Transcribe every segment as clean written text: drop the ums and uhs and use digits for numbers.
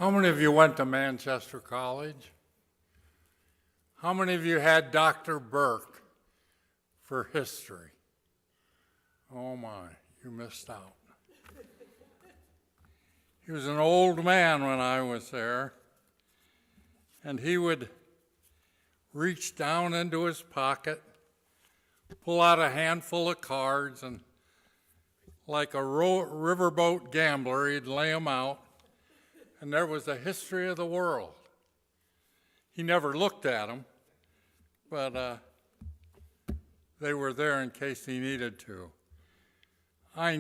How many of you went to Manchester College? How many of you had Dr. Burke for history? Oh my, you missed out. He was an old man when I was there, and he would reach down into his pocket, pull out a handful of cards, and like a riverboat gambler, he'd lay them out, and there was a history of the world. He never looked at them, but they were there in case he needed to. I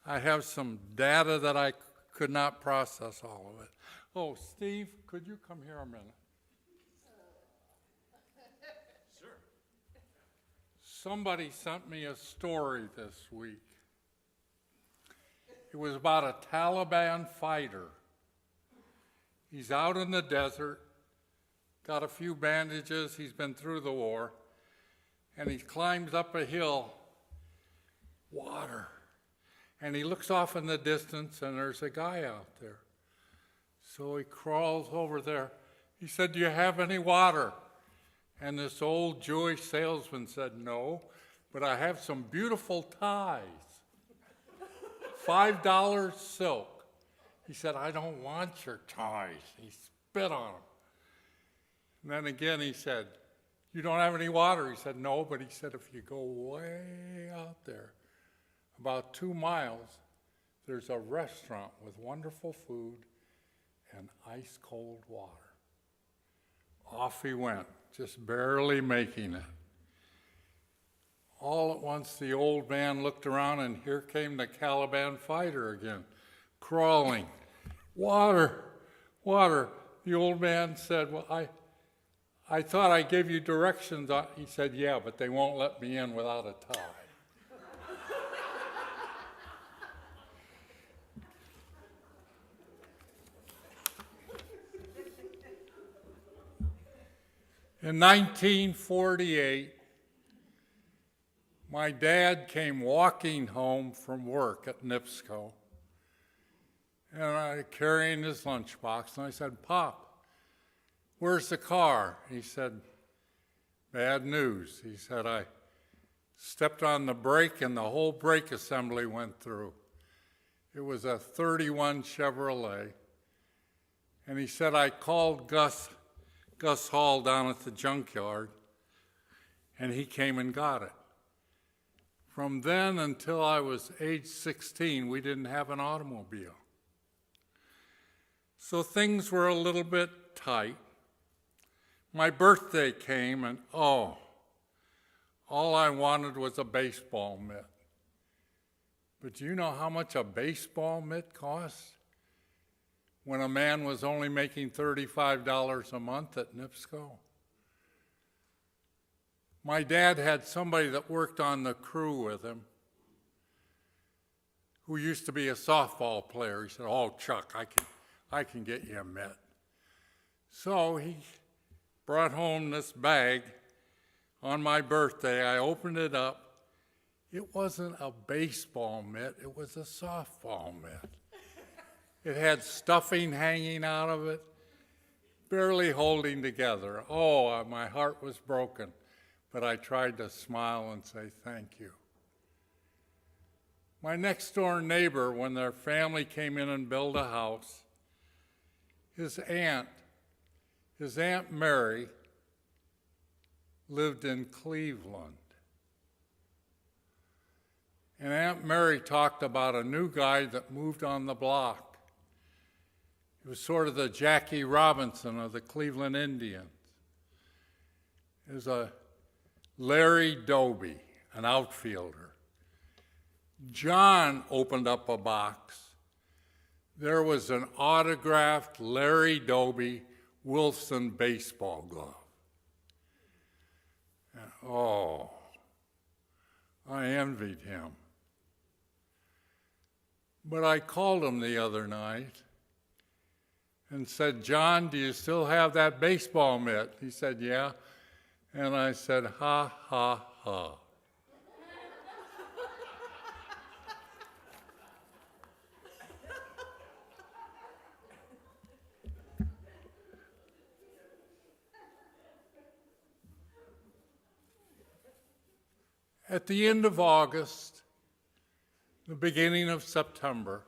have some data that I could not process all of it. Oh, Steve, could you come here a minute? Sure. Somebody sent me a story this week. It was about a Taliban fighter. He's out in the desert, got a few bandages, he's been through the war, and he climbs up a hill, water. And he looks off in the distance, and there's a guy out there. So he crawls over there. He said, "Do you have any water?" And this old Jewish salesman said, "No, but I have some beautiful ties. $5 silk." He said, "I don't want your ties." He spit on them. And then again he said, "You don't have any water?" He said, "No," but he said, "If you go way out there, about 2 miles, there's a restaurant with wonderful food and ice-cold water." Off he went, just barely making it. All at once, the old man looked around, and here came the Taliban fighter again, crawling. "Water, water." The old man said, "Well, I thought I gave you directions." He said, "Yeah, but they won't let me in without a tie." In 1948, my dad came walking home from work at NIPSCO, and carrying his lunchbox, and I said, "Pop, where's the car?" He said, "Bad news." He said, "I stepped on the brake and the whole brake assembly went through." It was a 31 Chevrolet. And he said, "I called Gus Hall down at the junkyard, and he came and got it." From then until I was age 16, we didn't have an automobile. So things were a little bit tight. My birthday came, and all I wanted was a baseball mitt. But do you know how much a baseball mitt costs? When a man was only making $35 a month at NIPSCO. My dad had somebody that worked on the crew with him who used to be a softball player. He said, "Oh, Chuck, I can get you a mitt." So he brought home this bag on my birthday. I opened it up. It wasn't a baseball mitt, it was a softball mitt. It had stuffing hanging out of it, barely holding together. Oh, my heart was broken, but I tried to smile and say thank you. My next door neighbor, when their family came in and built a house, his Aunt Mary, lived in Cleveland. And Aunt Mary talked about a new guy that moved on the block. It was sort of the Jackie Robinson of the Cleveland Indians. It was a Larry Doby, an outfielder. John opened up a box. There was an autographed Larry Doby Wilson baseball glove. And, oh, I envied him. But I called him the other night and said, "John, do you still have that baseball mitt?" He said, "Yeah." And I said, "Ha, ha, ha." At the end of August, the beginning of September,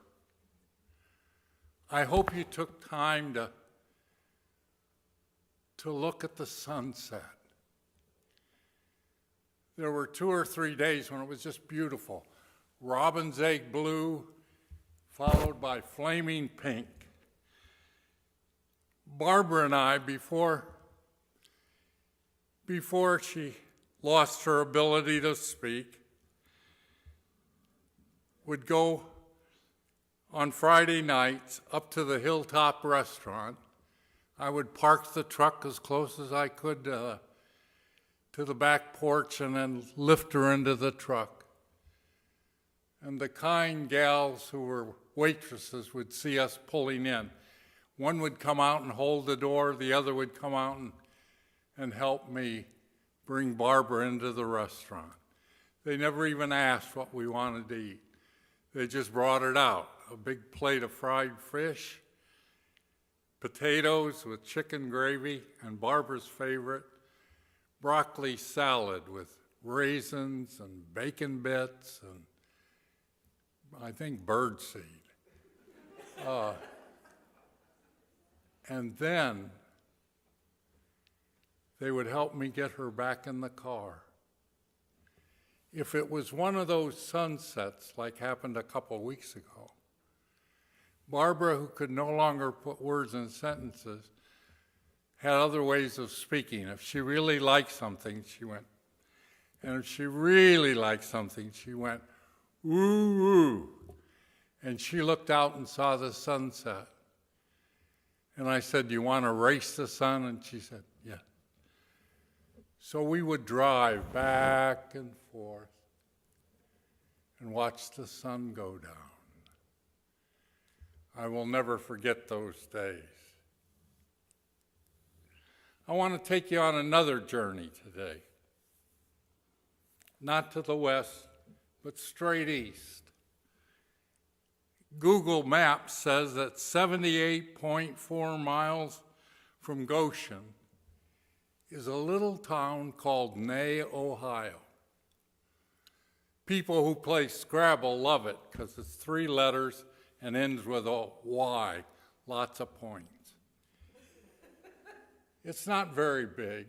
I hope you took time to look at the sunset. There were 2 or 3 days when it was just beautiful. Robin's egg blue, followed by flaming pink. Barbara and I, before she lost her ability to speak, would go on Friday nights up to the Hilltop restaurant. I would park the truck as close as I could to the back porch and then lift her into the truck. And the kind gals who were waitresses would see us pulling in. One would come out and hold the door, the other would come out and help me bring Barbara into the restaurant. They never even asked what we wanted to eat. They just brought it out. A big plate of fried fish, potatoes with chicken gravy, and Barbara's favorite, broccoli salad with raisins and bacon bits and I think birdseed. And then they would help me get her back in the car. If it was one of those sunsets like happened a couple of weeks ago, Barbara, who could no longer put words in sentences, had other ways of speaking. If she really liked something, she went. And if she really liked something, she went, woo, woo. And she looked out and saw the sunset. And I said, do you want to race the sun? And she said, yeah. So we would drive back and forth and watch the sun go down. I will never forget those days. I want to take you on another journey today. Not to the west, but straight east. Google Maps says that 78.4 miles from Goshen is a little town called Ney, Ohio. People who play Scrabble love it because it's 3 letters and ends with a Y, lots of points. It's not very big,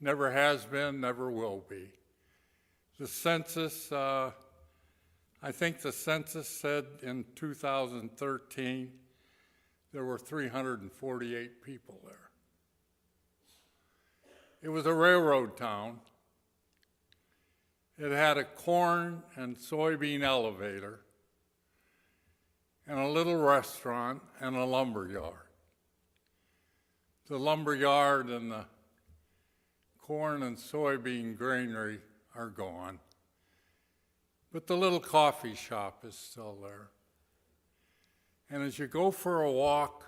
never has been, never will be. The census, I think the census said in 2013 there were 348 people there. It was a railroad town. It had a corn and soybean elevator and a little restaurant and a lumber yard. The lumber yard and the corn and soybean granary are gone, but the little coffee shop is still there. And as you go for a walk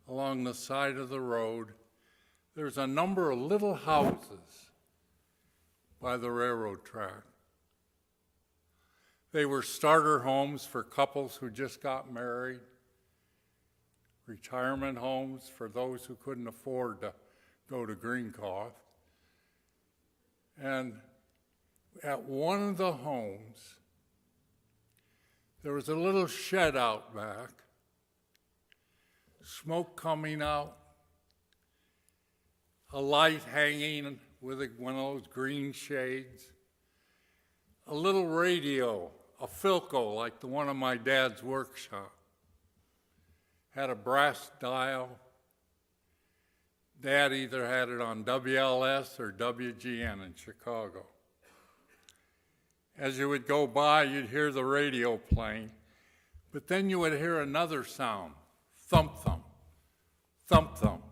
along the side of the road, there's a number of little houses by the railroad track. They were starter homes for couples who just got married, retirement homes for those who couldn't afford to go to Greencroft. And at one of the homes, there was a little shed out back, smoke coming out, a light hanging with one of those green shades, a little radio, a Philco like the one in my dad's workshop. Had a brass dial. Dad either had it on WLS or WGN in Chicago. As you would go by, you'd hear the radio playing, but then you would hear another sound, thump, thump, thump, thump,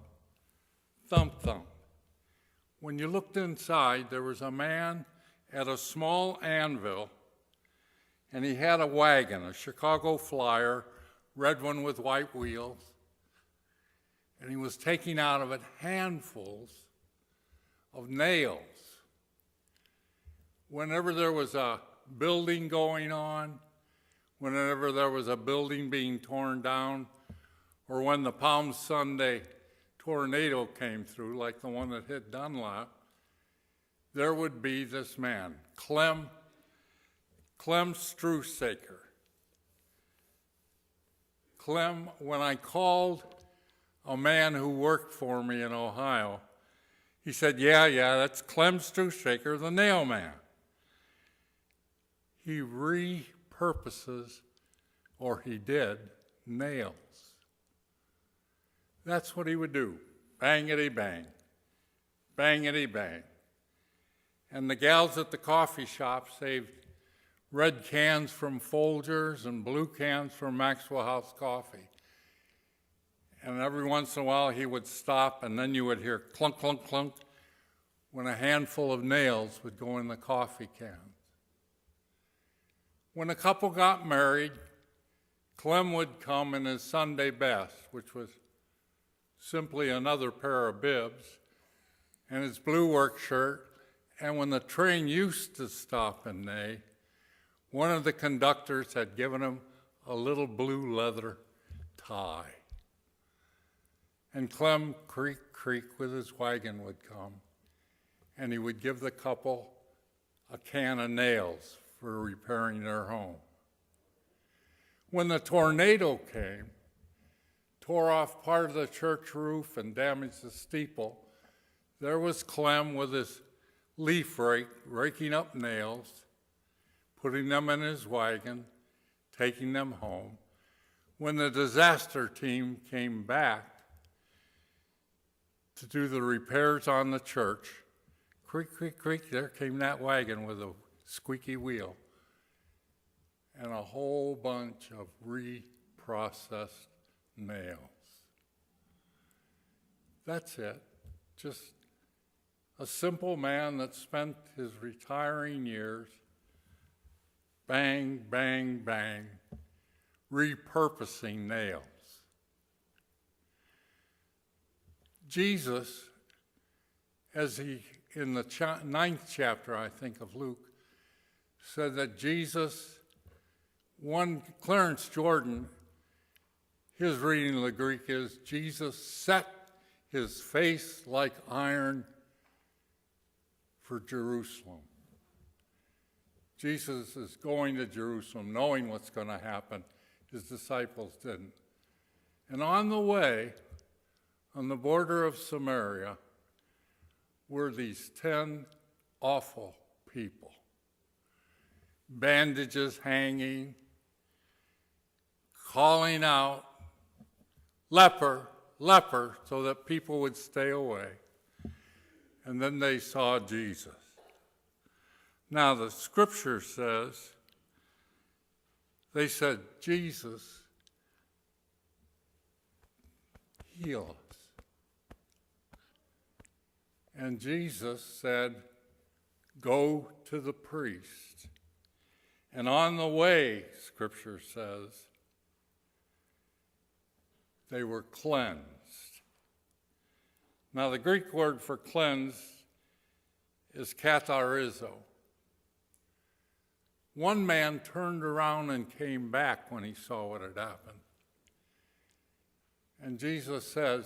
thump, thump. When you looked inside, there was a man at a small anvil, and he had a wagon, a Chicago Flyer, red one with white wheels, and he was taking out of it handfuls of nails. Whenever there was a building going on, whenever there was a building being torn down, or when the Palm Sunday tornado came through, like the one that hit Dunlap, there would be this man, Clem Strusaker. Clem, when I called a man who worked for me in Ohio, he said, yeah, that's Clem Strusaker, the nail man. He repurposes, or he did, nails. That's what he would do. Bangity bang, bangity bang. And the gals at the coffee shop saved red cans from Folgers and blue cans from Maxwell House Coffee. And every once in a while he would stop, and then you would hear clunk, clunk, clunk when a handful of nails would go in the coffee cans. When a couple got married, Clem would come in his Sunday best, which was simply another pair of bibs, and his blue work shirt. And when the train used to stop in Ney, one of the conductors had given him a little blue leather tie. And Clem, creak, creak, with his wagon would come, and he would give the couple a can of nails for repairing their home. When the tornado came, tore off part of the church roof and damaged the steeple, there was Clem with his leaf rake, raking up nails, putting them in his wagon, taking them home. When the disaster team came back to do the repairs on the church, creak, creak, creak, there came that wagon with a squeaky wheel and a whole bunch of reprocessed nails. That's it. Just a simple man that spent his retiring years bang, bang, bang, repurposing nails. Jesus, as he, in the 9th chapter, I think, of Luke, said that Clarence Jordan, his reading of the Greek is, Jesus set his face like iron for Jerusalem. Jesus is going to Jerusalem, knowing what's going to happen. His disciples didn't. And on the way, on the border of Samaria, were these 10 awful people. Bandages hanging, calling out, leper, leper, so that people would stay away. And then they saw Jesus. Now the scripture says, they said, Jesus, heal us. And Jesus said, go to the priest. And on the way, scripture says, they were cleansed. Now the Greek word for cleanse is katharizo. One man turned around and came back when he saw what had happened. And Jesus says,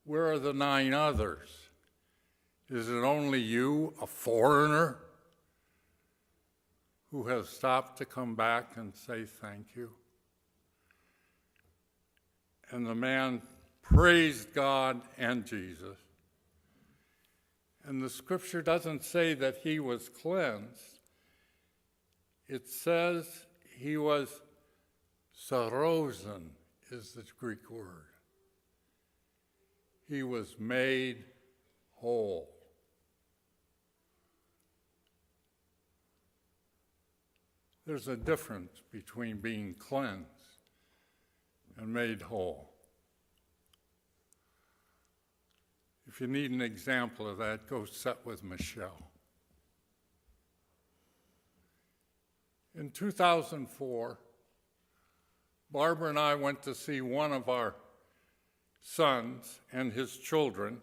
where are the 9 others? Is it only you, a foreigner, who has stopped to come back and say thank you? And the man praised God and Jesus. And the scripture doesn't say that he was cleansed. It says he was sarosen, is the Greek word. He was made whole. There's a difference between being cleansed and made whole. If you need an example of that, go sit with Michelle. In 2004, Barbara and I went to see one of our sons and his children.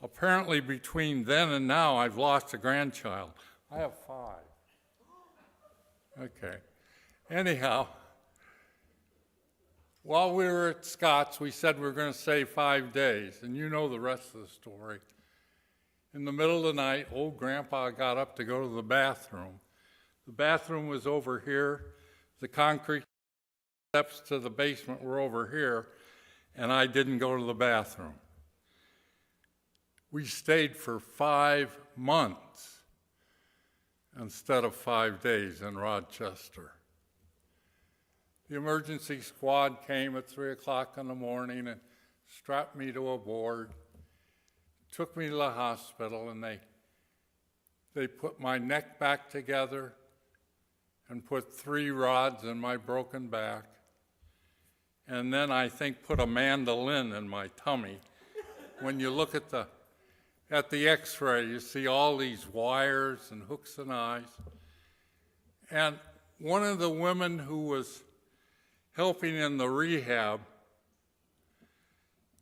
Apparently between then and now, I've lost a grandchild. I have 5. Okay. Anyhow, while we were at Scott's, we said we were going to stay 5 days, and you know the rest of the story. In the middle of the night, old Grandpa got up to go to the bathroom. The bathroom was over here. The concrete steps to the basement were over here, and I didn't go to the bathroom. We stayed for 5 months instead of 5 days in Rochester. The emergency squad came at 3 o'clock in the morning and strapped me to a board, took me to the hospital, and they put my neck back together and put 3 rods in my broken back, and then I think put a mandolin in my tummy. When you look at the x-ray, you see all these wires and hooks and eyes. And one of the women who was helping in the rehab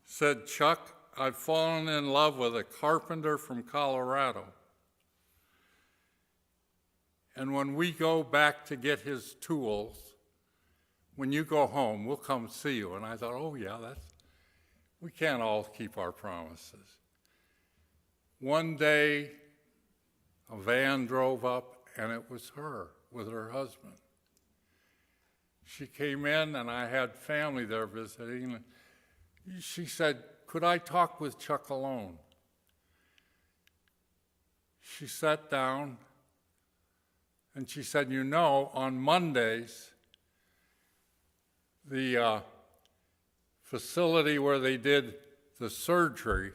said, "Chuck, I've fallen in love with a carpenter from Colorado. And when we go back to get his tools, when you go home, we'll come see you." And I thought, oh yeah, we can't all keep our promises. One day, a van drove up, and it was her with her husband. She came in, and I had family there visiting. And she said, "Could I talk with Chuck alone?" She sat down, and she said, "You know, on Mondays, the facility where they did the surgery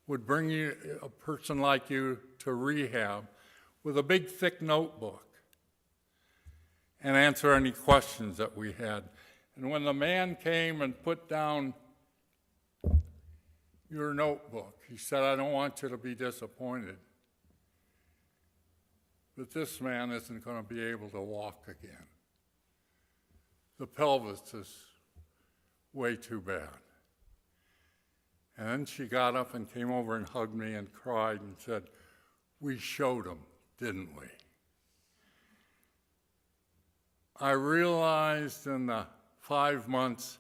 would bring you, a person like you, to rehab with a big, thick notebook and answer any questions that we had. And when the man came and put down your notebook, he said, 'I don't want you to be disappointed, but this man isn't going to be able to walk again. The pelvis is way too bad.'" And then she got up and came over and hugged me and cried and said, "We showed him, didn't we?" I realized in the 5 months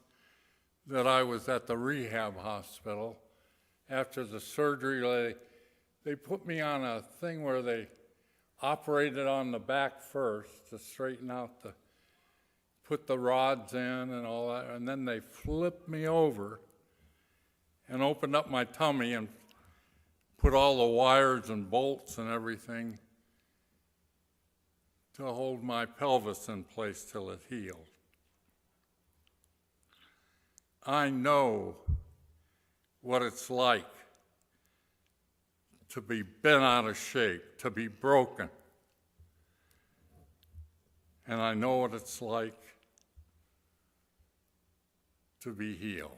that I was at the rehab hospital after the surgery, they put me on a thing where they operated on the back first to straighten out put the rods in and all that, and then they flipped me over and opened up my tummy and put all the wires and bolts and everything to hold my pelvis in place till it healed. I know what it's like to be bent out of shape, to be broken. And I know what it's like to be healed.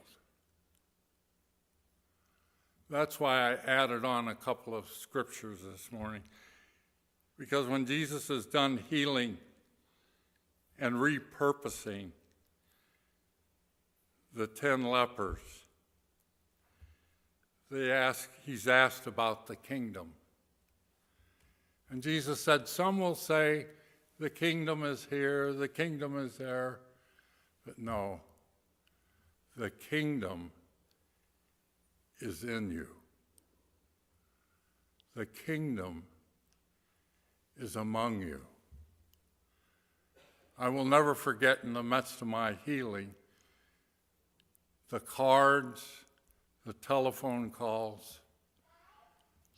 That's why I added on a couple of scriptures this morning, because when Jesus is done healing and repurposing the 10 lepers, he's asked about the kingdom. And Jesus said, "Some will say, the kingdom is here, the kingdom is there." But no, the kingdom is in you. The kingdom is among you. I will never forget, in the midst of my healing, the cards, the telephone calls,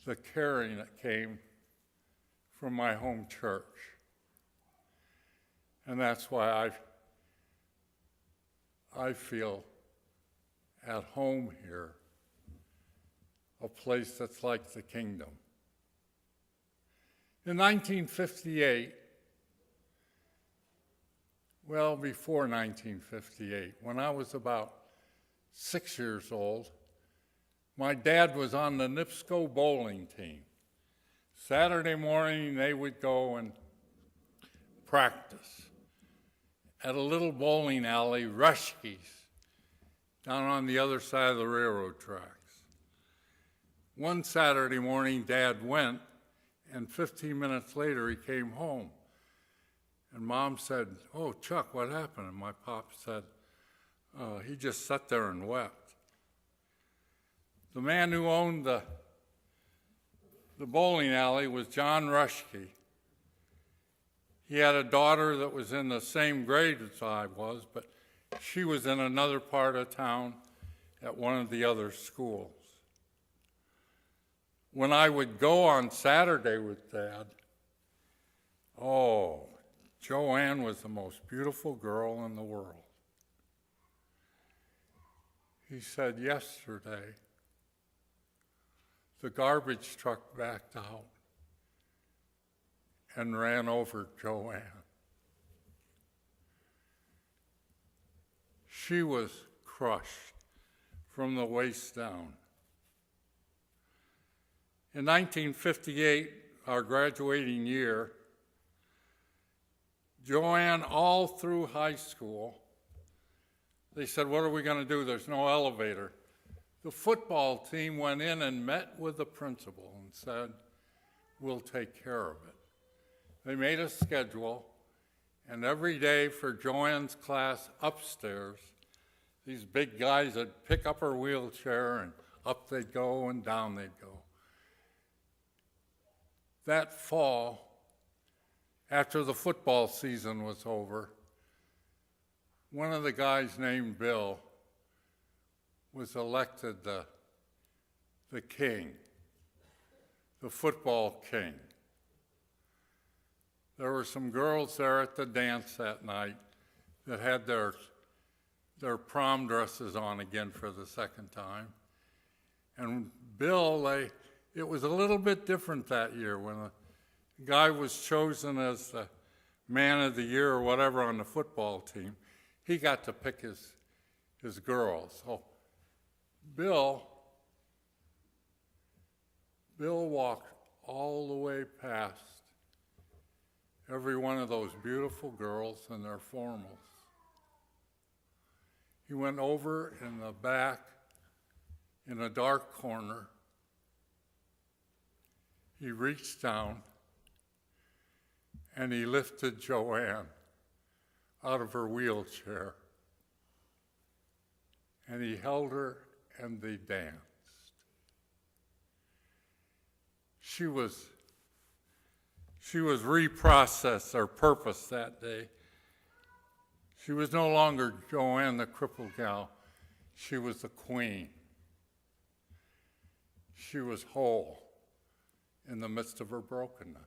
the caring that came from my home church. And that's why I feel at home here, a place that's like the kingdom. In 1958, well, before 1958, when I was about 6 years old, my dad was on the NIPSCO bowling team. Saturday morning, they would go and practice at a little bowling alley, Rushke's, down on the other side of the railroad tracks. One Saturday morning, Dad went, and 15 minutes later, he came home. And Mom said, "Oh, Chuck, what happened?" And my pop said, "He just sat there and wept." The man who owned the the bowling alley was John Rushke. He had a daughter that was in the same grade as I was, but she was in another part of town at one of the other schools. When I would go on Saturday with Dad, oh, Joanne was the most beautiful girl in the world. He said yesterday, the garbage truck backed out and ran over Joanne. She was crushed from the waist down. In 1958, our graduating year, Joanne, all through high school, they said, what are we going to do? There's no elevator. The football team went in and met with the principal and said, we'll take care of it. They made a schedule, and every day for Joanne's class upstairs, these big guys would pick up her wheelchair, and up they'd go and down they'd go. That fall, after the football season was over, one of the guys named Bill was elected the king, the football king. There were some girls there at the dance that night that had their prom dresses on again for the second time. And Bill, it was a little bit different that year when a guy was chosen as the man of the year or whatever on the football team. He got to pick his girls. So Bill walked all the way past every one of those beautiful girls in their formals. He went over in the back in a dark corner. He reached down and he lifted Joanne out of her wheelchair. And he held her and they danced. She was reprocessed, her purpose that day. She was no longer Joanne, the crippled gal. She was the queen. She was whole in the midst of her brokenness.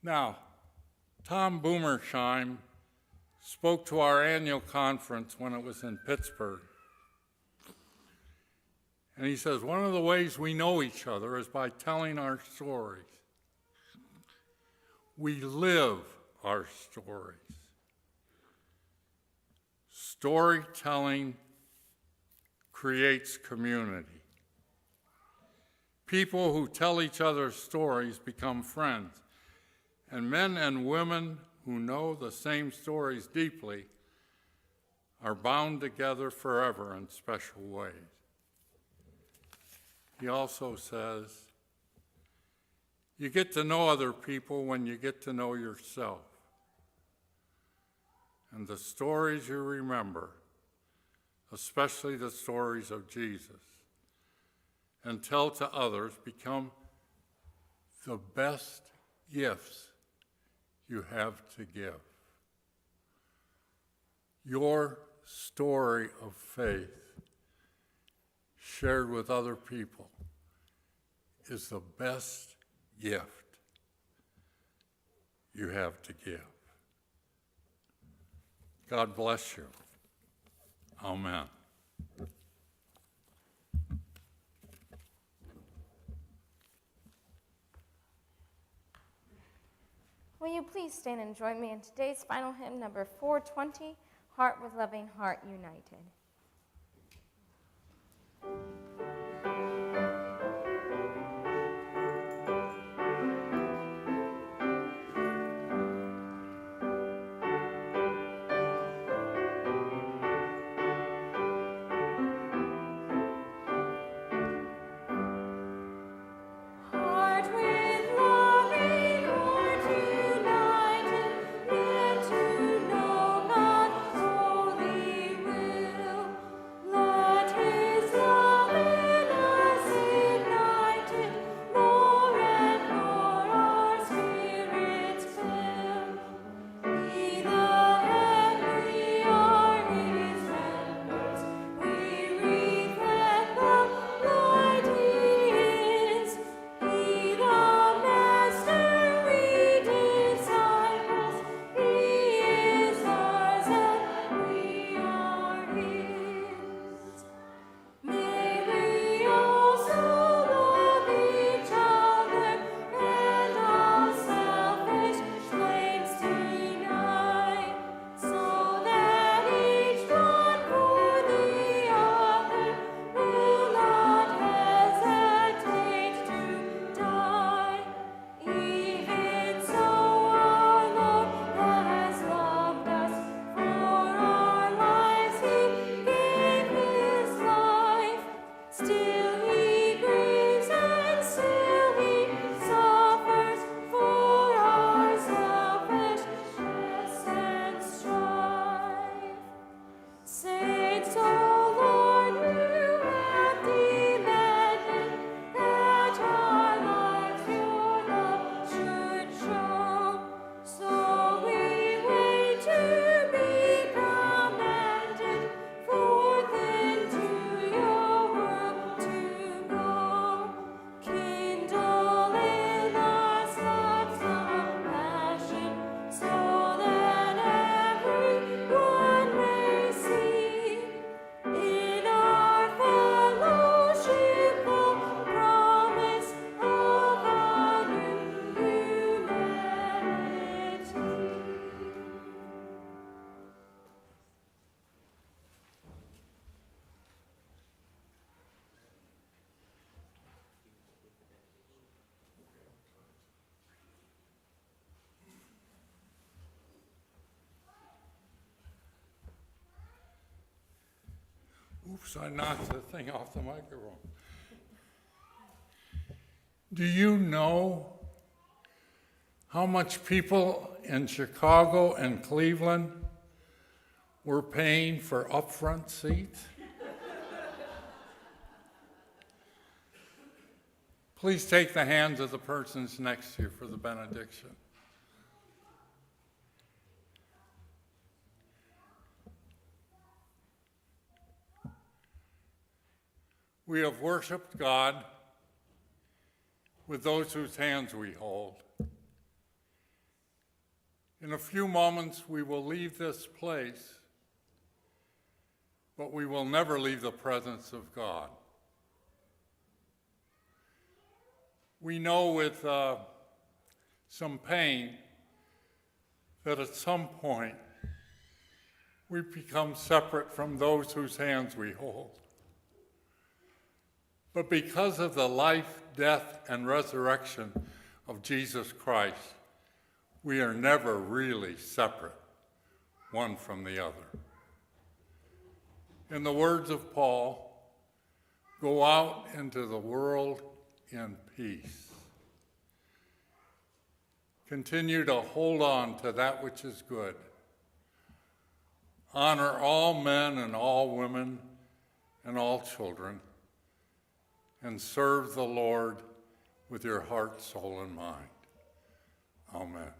Now, Tom Boomersheim spoke to our annual conference when it was in Pittsburgh. And he says, one of the ways we know each other is by telling our stories. We live our stories. Storytelling creates community. People who tell each other stories become friends. And men and women who know the same stories deeply are bound together forever in special ways. He also says, you get to know other people when you get to know yourself. And the stories you remember, especially the stories of Jesus, and tell to others become the best gifts you have to give. Your story of faith shared with other people is the best gift you have to give. God bless you. Amen. Will you please stand and join me in today's final hymn, number 420, Heart with Loving Heart United. Let to know God's holy will. Oops, I knocked the thing off the microphone. Do you know how much people in Chicago and Cleveland were paying for upfront seats? Please take the hands of the persons next to you for the benediction. We have worshiped God with those whose hands we hold. In a few moments, we will leave this place, but we will never leave the presence of God. We know with some pain that at some point we become separate from those whose hands we hold. But because of the life, death, and resurrection of Jesus Christ, we are never really separate, one from the other. In the words of Paul, go out into the world in peace. Continue to hold on to that which is good. Honor all men and all women and all children, and serve the Lord with your heart, soul, and mind. Amen.